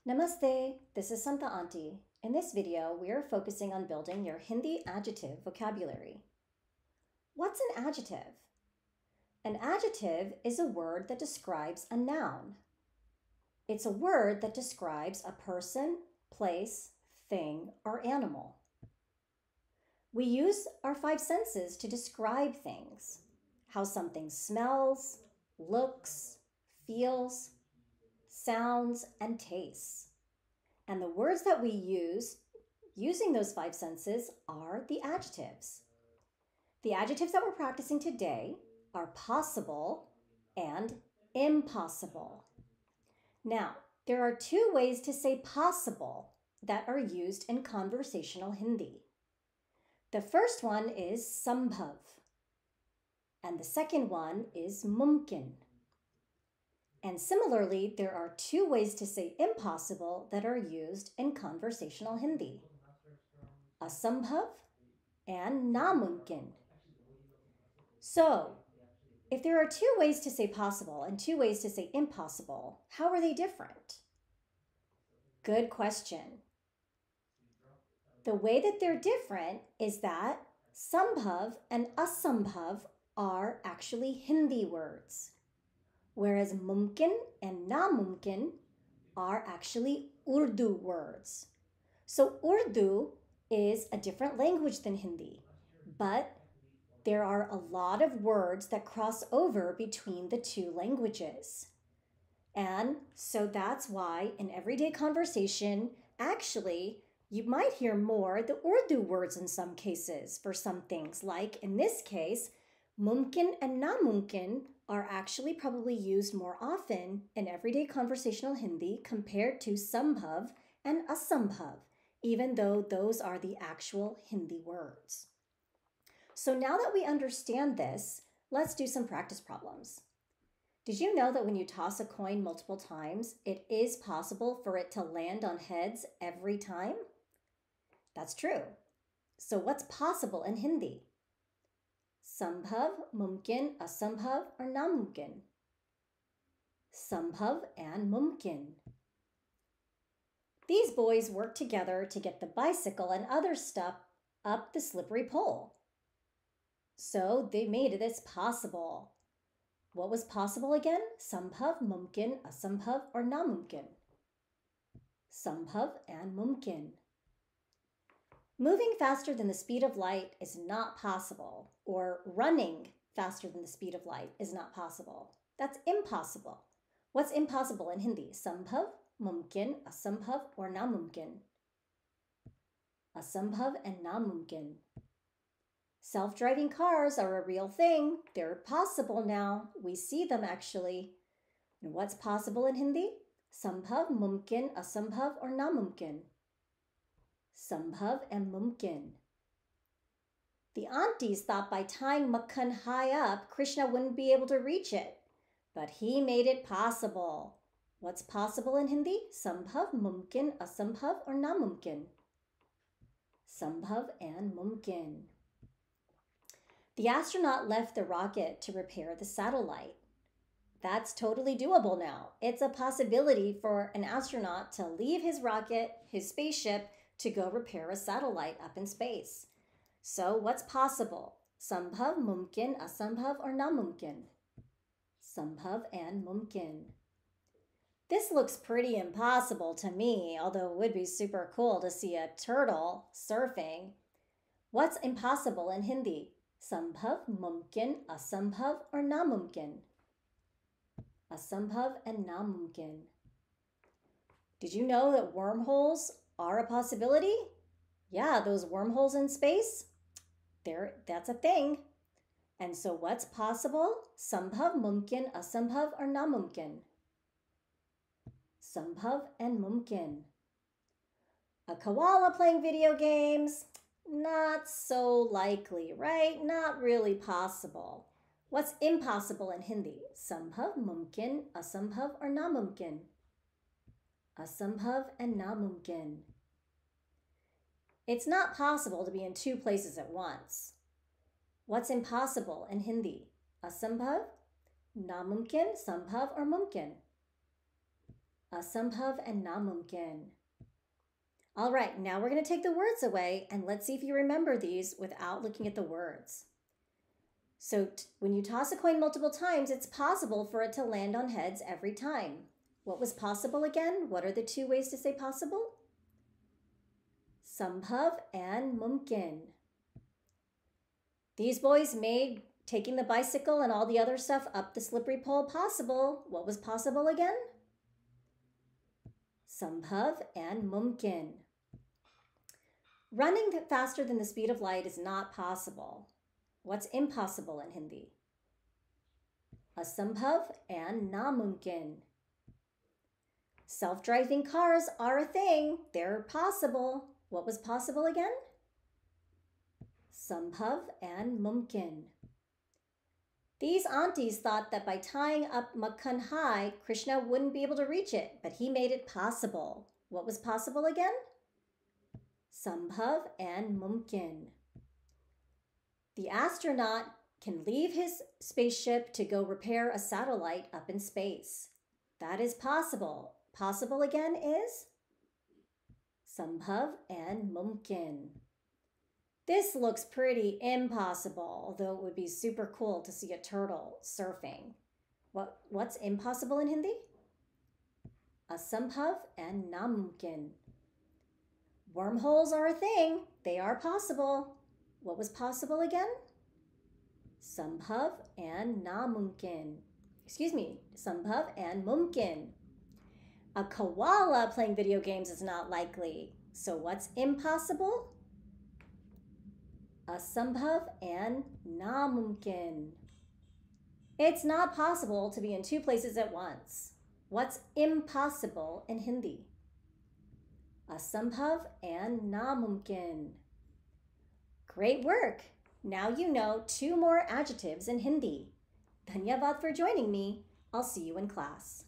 Namaste, this is Santa Auntie. In this video, we are focusing on building your Hindi adjective vocabulary. What's an adjective? An adjective is a word that describes a noun. It's a word that describes a person, place, thing, or animal. We use our five senses to describe things: how something smells, looks, feels, sounds, and tastes. And the words that we use using those five senses are the adjectives. The adjectives that we're practicing today are possible and impossible. Now, there are two ways to say possible that are used in conversational Hindi. The first one is sambhav, and the second one is mumkin. And similarly, there are two ways to say impossible that are used in conversational Hindi: asambhav and namumkin. So, if there are two ways to say possible and two ways to say impossible, how are they different? Good question. The way that they're different is that sambhav and asambhav are actually Hindi words, whereas mumkin and namumkin are actually Urdu words. So Urdu is a different language than Hindi, but there are a lot of words that cross over between the two languages. And so that's why in everyday conversation, actually, you might hear more the Urdu words in some cases for some things, like in this case, mumkin and namumkin are actually probably used more often in everyday conversational Hindi compared to sambhav and asambhav, even though those are the actual Hindi words. So now that we understand this, let's do some practice problems. Did you know that when you toss a coin multiple times, it is possible for it to land on heads every time? That's true. So what's possible in Hindi? Sambhav, mumkin, asambhav, or namumkin? Sambhav and mumkin. These boys worked together to get the bicycle and other stuff up the slippery pole. So they made this possible. What was possible again? Sambhav, mumkin, asambhav, or namumkin? Sambhav and mumkin. Moving faster than the speed of light is not possible, or running faster than the speed of light is not possible. That's impossible. What's impossible in Hindi? Sambhav, mumkin, asambhav, or namumkin? Asambhav and namumkin. Self-driving cars are a real thing. They're possible now. We see them actually. And what's possible in Hindi? Sambhav, mumkin, asambhav, or namumkin? Sambhav and mumkin. The aunties thought by tying makhan high up, Krishna wouldn't be able to reach it. But he made it possible. What's possible in Hindi? Sambhav, mumkin, asambhav, or namumkin? Sambhav and mumkin. The astronaut left the rocket to repair the satellite. That's totally doable now. It's a possibility for an astronaut to leave his rocket, his spaceship, to go repair a satellite up in space. So what's possible? Sambhav, mumkin, asambhav, or namumkin? Sambhav and mumkin. This looks pretty impossible to me, although it would be super cool to see a turtle surfing. What's impossible in Hindi? Sambhav, mumkin, asambhav, or namumkin? Asambhav and namumkin. Did you know that wormholes are a possibility? Yeah, those wormholes in space, that's a thing. And so what's possible? Sambhav, mumkin, asambhav, or namumkin? Sambhav and mumkin. A koala playing video games? Not so likely, right? Not really possible. What's impossible in Hindi? Sambhav, mumkin, asambhav, or namumkin? Asambhav and namumkin. It's not possible to be in two places at once. What's impossible in Hindi? Asambhav, namumkin, sambhav, or mumkin? असंभव and namumkin. All right, now we're going to take the words away and let's see if you remember these without looking at the words. So when you toss a coin multiple times, it's possible for it to land on heads every time. What was possible again? What are the two ways to say possible? Sambhav and mumkin. These boys made taking the bicycle and all the other stuff up the slippery pole possible. What was possible again? Sambhav and mumkin. Running faster than the speed of light is not possible. What's impossible in Hindi? Asambhav and namumkin. Self-driving cars are a thing. They're possible. What was possible again? Sambhav and mumkin. These aunties thought that by tying up Makhan high, Krishna wouldn't be able to reach it, but he made it possible. What was possible again? Sambhav and mumkin. The astronaut can leave his spaceship to go repair a satellite up in space. That is possible. Possible again is Sambhav and mumkin. This looks pretty impossible, although it would be super cool to see a turtle surfing. What's impossible in Hindi? Asambhav and namumkin. Wormholes are a thing. They are possible. What was possible again? Sambhav and namumkin. Sambhav and mumkin. A koala playing video games is not likely. So what's impossible? Asambhav and namumkin. It's not possible to be in two places at once. What's impossible in Hindi? Asambhav and namumkin. Great work! Now you know 2 more adjectives in Hindi. Dhanyavad for joining me. I'll see you in class.